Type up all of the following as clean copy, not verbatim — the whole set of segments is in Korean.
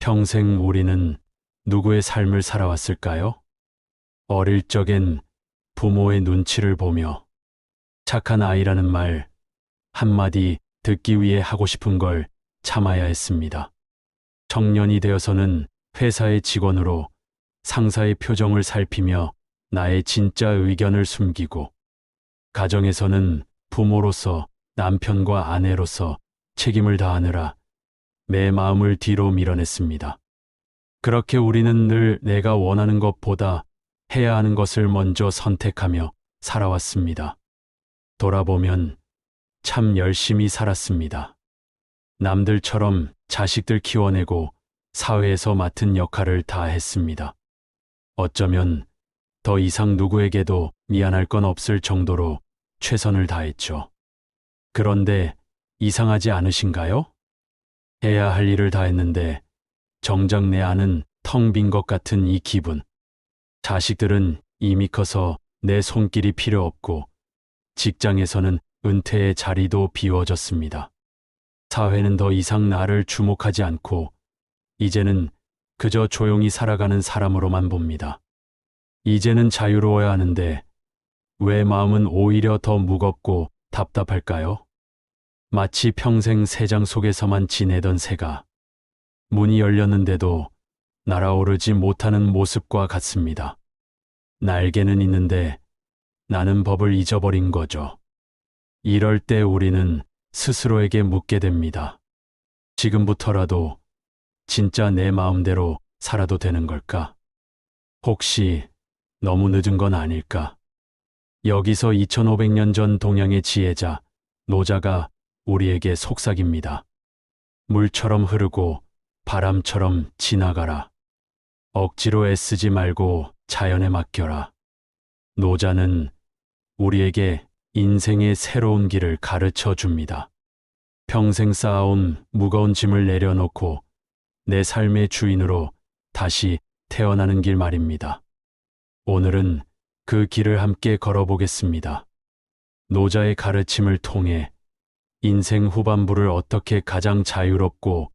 평생 우리는 누구의 삶을 살아왔을까요? 어릴 적엔 부모의 눈치를 보며 착한 아이라는 말 한마디 듣기 위해 하고 싶은 걸 참아야 했습니다. 청년이 되어서는 회사의 직원으로 상사의 표정을 살피며 나의 진짜 의견을 숨기고, 가정에서는 부모로서 남편과 아내로서 책임을 다하느라 내 마음을 뒤로 밀어냈습니다. 그렇게 우리는 늘 내가 원하는 것보다 해야 하는 것을 먼저 선택하며 살아왔습니다. 돌아보면 참 열심히 살았습니다. 남들처럼 자식들 키워내고 사회에서 맡은 역할을 다 했습니다. 어쩌면 더 이상 누구에게도 미안할 건 없을 정도로 최선을 다했죠. 그런데 이상하지 않으신가요? 해야 할 일을 다 했는데 정작 내 안은 텅 빈 것 같은 이 기분. 자식들은 이미 커서 내 손길이 필요 없고, 직장에서는 은퇴의 자리도 비워졌습니다. 사회는 더 이상 나를 주목하지 않고 이제는 그저 조용히 살아가는 사람으로만 봅니다. 이제는 자유로워야 하는데 왜 마음은 오히려 더 무겁고 답답할까요? 마치 평생 새장 속에서만 지내던 새가 문이 열렸는데도 날아오르지 못하는 모습과 같습니다. 날개는 있는데 나는 법을 잊어버린 거죠. 이럴 때 우리는 스스로에게 묻게 됩니다. 지금부터라도 진짜 내 마음대로 살아도 되는 걸까? 혹시 너무 늦은 건 아닐까? 여기서 2500년 전 동양의 지혜자 노자가 우리에게 속삭입니다. 물처럼 흐르고 바람처럼 지나가라. 억지로 애쓰지 말고 자연에 맡겨라. 노자는 우리에게 인생의 새로운 길을 가르쳐 줍니다. 평생 쌓아온 무거운 짐을 내려놓고 내 삶의 주인으로 다시 태어나는 길 말입니다. 오늘은 그 길을 함께 걸어보겠습니다. 노자의 가르침을 통해 인생 후반부를 어떻게 가장 자유롭고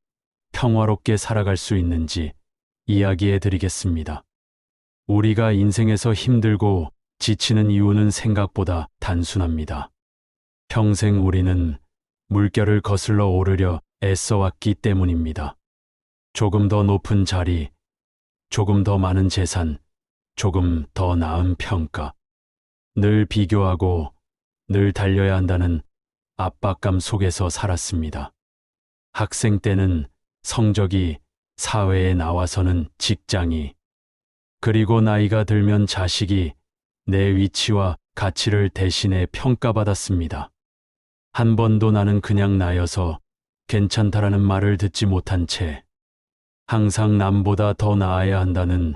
평화롭게 살아갈 수 있는지 이야기해 드리겠습니다. 우리가 인생에서 힘들고 지치는 이유는 생각보다 단순합니다. 평생 우리는 물결을 거슬러 오르려 애써왔기 때문입니다. 조금 더 높은 자리, 조금 더 많은 재산, 조금 더 나은 평가. 늘 비교하고 늘 달려야 한다는 압박감 속에서 살았습니다. 학생 때는 성적이, 사회에 나와서는 직장이, 그리고 나이가 들면 자식이 내 위치와 가치를 대신해 평가받았습니다. 한 번도 나는 그냥 나여서 괜찮다라는 말을 듣지 못한 채 항상 남보다 더 나아야 한다는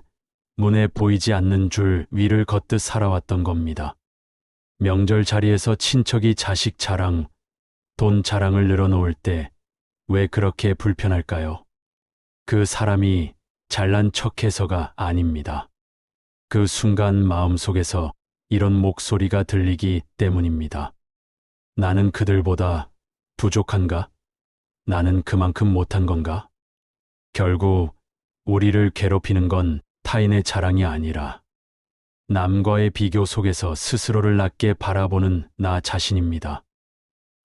눈에 보이지 않는 줄 위를 걷듯 살아왔던 겁니다. 명절 자리에서 친척이 자식 자랑, 돈 자랑을 늘어놓을 때 왜 그렇게 불편할까요? 그 사람이 잘난 척해서가 아닙니다. 그 순간 마음속에서 이런 목소리가 들리기 때문입니다. 나는 그들보다 부족한가? 나는 그만큼 못한 건가? 결국 우리를 괴롭히는 건 타인의 자랑이 아니라 남과의 비교 속에서 스스로를 낮게 바라보는 나 자신입니다.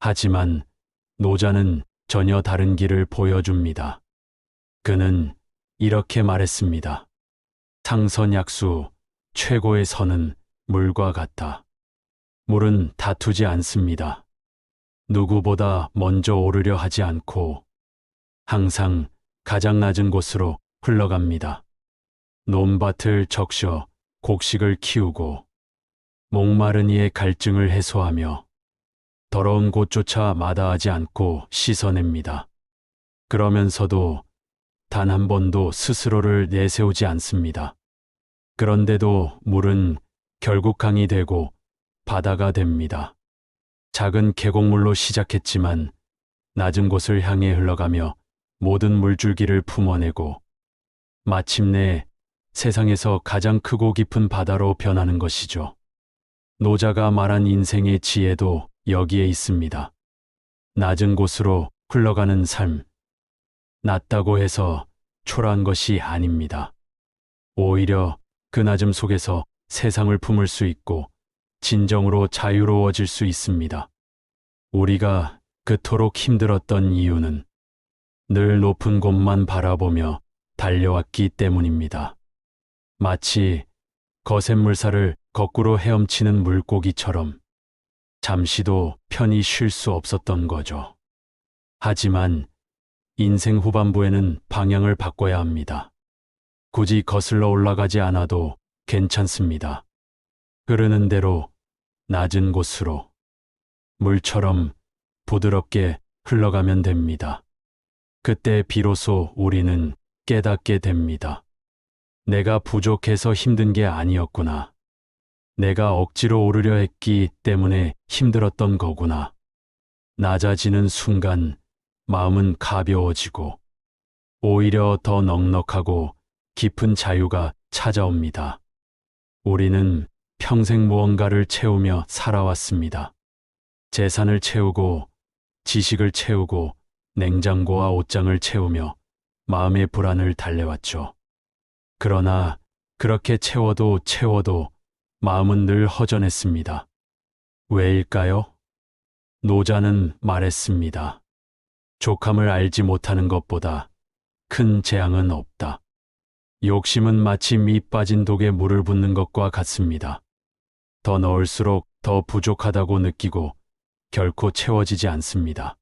하지만 노자는 전혀 다른 길을 보여줍니다. 그는 이렇게 말했습니다. 상선약수, 최고의 선은 물과 같다. 물은 다투지 않습니다. 누구보다 먼저 오르려 하지 않고 항상 가장 낮은 곳으로 흘러갑니다. 논밭을 적셔 곡식을 키우고 목마른 이의 갈증을 해소하며 더러운 곳조차 마다하지 않고 씻어냅니다. 그러면서도 단 한 번도 스스로를 내세우지 않습니다. 그런데도 물은 결국 강이 되고 바다가 됩니다. 작은 계곡물로 시작했지만 낮은 곳을 향해 흘러가며 모든 물줄기를 품어내고 마침내 세상에서 가장 크고 깊은 바다로 변하는 것이죠. 노자가 말한 인생의 지혜도 여기에 있습니다. 낮은 곳으로 흘러가는 삶. 낮다고 해서 초라한 것이 아닙니다. 오히려 그 낮음 속에서 세상을 품을 수 있고 진정으로 자유로워질 수 있습니다. 우리가 그토록 힘들었던 이유는 늘 높은 곳만 바라보며 달려왔기 때문입니다. 마치 거센 물살을 거꾸로 헤엄치는 물고기처럼 잠시도 편히 쉴 수 없었던 거죠. 하지만 인생 후반부에는 방향을 바꿔야 합니다. 굳이 거슬러 올라가지 않아도 괜찮습니다. 흐르는 대로 낮은 곳으로 물처럼 부드럽게 흘러가면 됩니다. 그때 비로소 우리는 깨닫게 됩니다. 내가 부족해서 힘든 게 아니었구나. 내가 억지로 오르려 했기 때문에 힘들었던 거구나. 낮아지는 순간 마음은 가벼워지고 오히려 더 넉넉하고 깊은 자유가 찾아옵니다. 우리는 평생 무언가를 채우며 살아왔습니다. 재산을 채우고 지식을 채우고 냉장고와 옷장을 채우며 마음의 불안을 달래왔죠. 그러나 그렇게 채워도 마음은 늘 허전했습니다. 왜일까요? 노자는 말했습니다. 족함을 알지 못하는 것보다 큰 재앙은 없다. 욕심은 마치 밑 빠진 독에 물을 붓는 것과 같습니다. 더 넣을수록 더 부족하다고 느끼고 결코 채워지지 않습니다.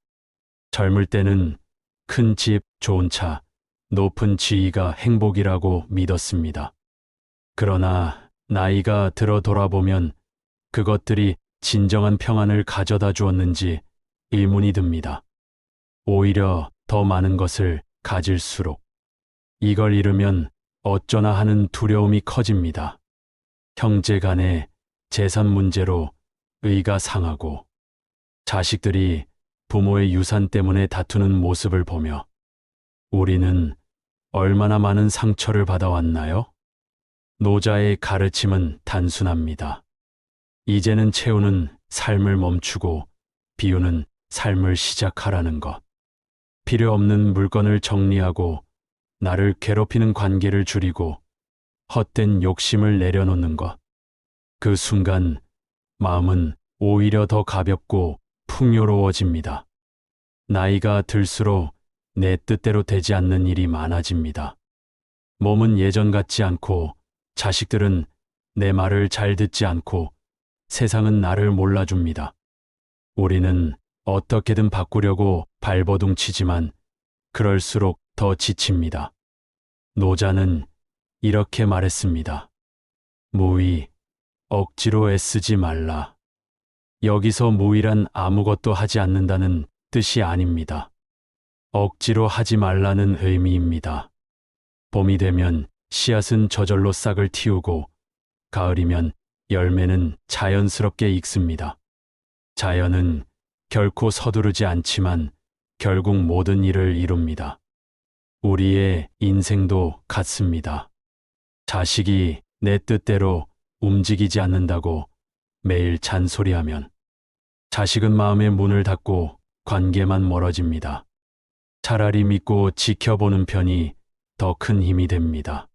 젊을 때는 큰 집, 좋은 차, 높은 지위가 행복이라고 믿었습니다. 그러나 나이가 들어 돌아보면 그것들이 진정한 평안을 가져다 주었는지 의문이 듭니다. 오히려 더 많은 것을 가질수록 이걸 잃으면 어쩌나 하는 두려움이 커집니다. 형제 간의 재산 문제로 의가 상하고 자식들이 부모의 유산 때문에 다투는 모습을 보며 우리는 얼마나 많은 상처를 받아왔나요? 노자의 가르침은 단순합니다. 이제는 채우는 삶을 멈추고 비우는 삶을 시작하라는 것. 필요 없는 물건을 정리하고 나를 괴롭히는 관계를 줄이고 헛된 욕심을 내려놓는 것. 그 순간 마음은 오히려 더 가볍고 풍요로워집니다. 나이가 들수록 내 뜻대로 되지 않는 일이 많아집니다. 몸은 예전 같지 않고 자식들은 내 말을 잘 듣지 않고 세상은 나를 몰라줍니다. 우리는 어떻게든 바꾸려고 발버둥 치지만 그럴수록 더 지칩니다. 노자는 이렇게 말했습니다. 무의, 억지로 애쓰지 말라. 여기서 무의란 아무것도 하지 않는다는 뜻이 아닙니다. 억지로 하지 말라는 의미입니다. 봄이 되면 씨앗은 저절로 싹을 틔우고 가을이면 열매는 자연스럽게 익습니다. 자연은 결코 서두르지 않지만 결국 모든 일을 이룹니다. 우리의 인생도 같습니다. 자식이 내 뜻대로 움직이지 않는다고 매일 잔소리하면 자식은 마음의 문을 닫고 관계만 멀어집니다. 차라리 믿고 지켜보는 편이 더 큰 힘이 됩니다.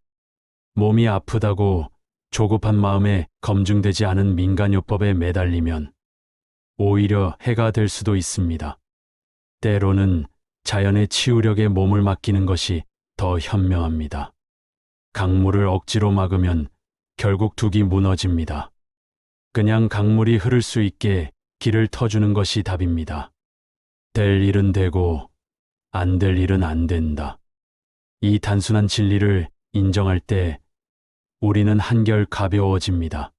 몸이 아프다고 조급한 마음에 검증되지 않은 민간요법에 매달리면 오히려 해가 될 수도 있습니다. 때로는 자연의 치유력에 몸을 맡기는 것이 더 현명합니다. 강물을 억지로 막으면 결국 둑이 무너집니다. 그냥 강물이 흐를 수 있게 길을 터주는 것이 답입니다. 될 일은 되고 안 될 일은 안 된다. 이 단순한 진리를 인정할 때 우리는 한결 가벼워집니다.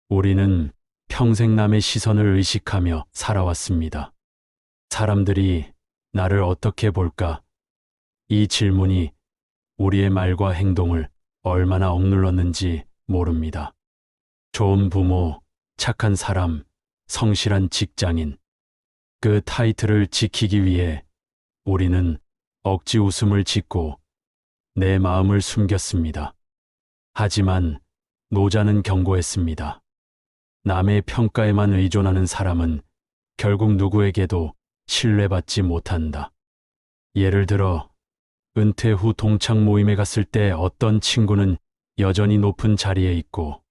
우리는 평생 남의 시선을 의식하며 살아왔습니다. 사람들이 나를 어떻게 볼까? 이 질문이 우리의 말과 행동을 얼마나 억눌렀는지 모릅니다. 좋은 부모, 착한 사람, 성실한 직장인. 그 타이틀을 지키기 위해 우리는 억지 웃음을 짓고 내 마음을 숨겼습니다. 하지만 노자는 경고했습니다. 남의 평가에만 의존하는 사람은 결국 누구에게도 신뢰받지 못한다. 예를 들어 은퇴 후 동창 모임에 갔을 때 어떤 친구는 여전히 높은 자리에 있고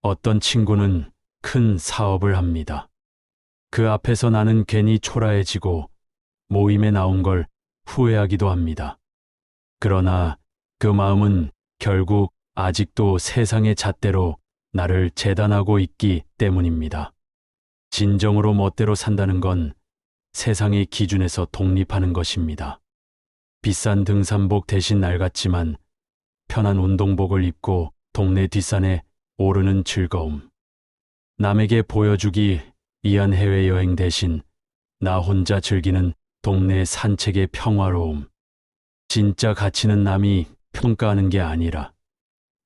어떤 친구는 큰 사업을 합니다. 그 앞에서 나는 괜히 초라해지고 모임에 나온 걸 후회하기도 합니다. 그러나 그 마음은 결국 아직도 세상의 잣대로 나를 재단하고 있기 때문입니다. 진정으로 멋대로 산다는 건 세상의 기준에서 독립하는 것입니다. 비싼 등산복 대신 낡았지만 편한 운동복을 입고 동네 뒷산에 오르는 즐거움. 남에게 보여주기 위한 해외여행 대신 나 혼자 즐기는 동네 산책의 평화로움. 진짜 가치는 남이 평가하는 게 아니라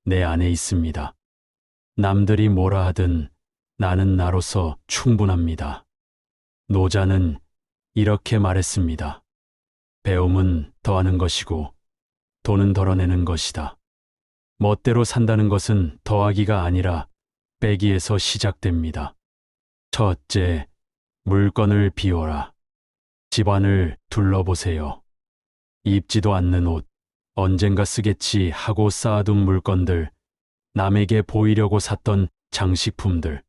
내 안에 있습니다. 남들이 뭐라 하든 나는 나로서 충분합니다. 노자는 이렇게 말했습니다. 배움은 더하는 것이고 돈은 덜어내는 것이다. 멋대로 산다는 것은 더하기가 아니라 빼기에서 시작됩니다. 첫째, 물건을 비워라. 집안을 둘러보세요. 입지도 않는 옷, 언젠가 쓰겠지 하고 쌓아둔 물건들, 남에게 보이려고 샀던 장식품들.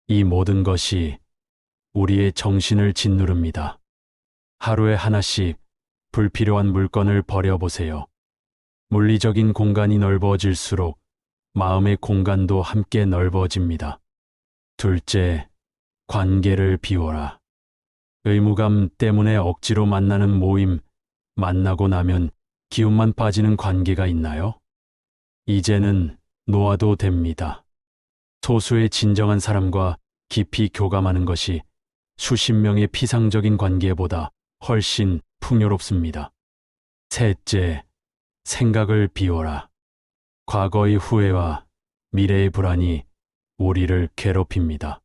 이 모든 것이 우리의 정신을 짓누릅니다. 하루에 하나씩 불필요한 물건을 버려보세요. 물리적인 공간이 넓어질수록 마음의 공간도 함께 넓어집니다. 둘째, 관계를 비워라. 의무감 때문에 억지로 만나는 모임, 만나고 나면 기운만 빠지는 관계가 있나요? 이제는 놓아도 됩니다. 소수의 진정한 사람과 깊이 교감하는 것이 수십 명의 피상적인 관계보다 훨씬 풍요롭습니다. 셋째, 생각을 비워라. 과거의 후회와 미래의 불안이 우리를 괴롭힙니다.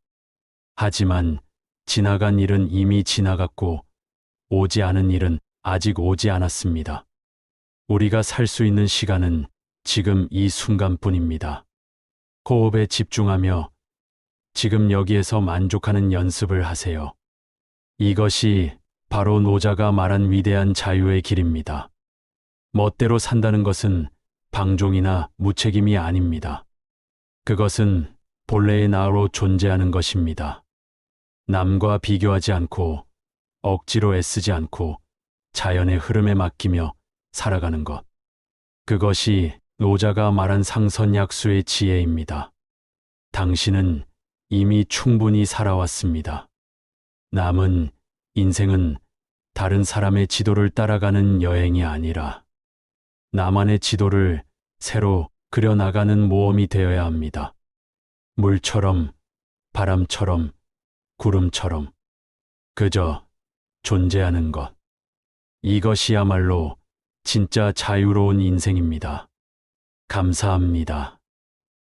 하지만 지나간 일은 이미 지나갔고 오지 않은 일은 아직 오지 않았습니다. 우리가 살 수 있는 시간은 지금 이 순간뿐입니다. 호흡에 집중하며 지금 여기에서 만족하는 연습을 하세요. 이것이 바로 노자가 말한 위대한 자유의 길입니다. 멋대로 산다는 것은 방종이나 무책임이 아닙니다. 그것은 본래의 나로 존재하는 것입니다. 남과 비교하지 않고 억지로 애쓰지 않고 자연의 흐름에 맡기며 살아가는 것. 그것이 노자가 말한 상선약수의 지혜입니다. 당신은 이미 충분히 살아왔습니다. 남은 인생은 다른 사람의 지도를 따라가는 여행이 아니라 나만의 지도를 새로 그려나가는 모험이 되어야 합니다. 물처럼, 바람처럼, 구름처럼 그저 존재하는 것. 이것이야말로 진짜 자유로운 인생입니다. 감사합니다.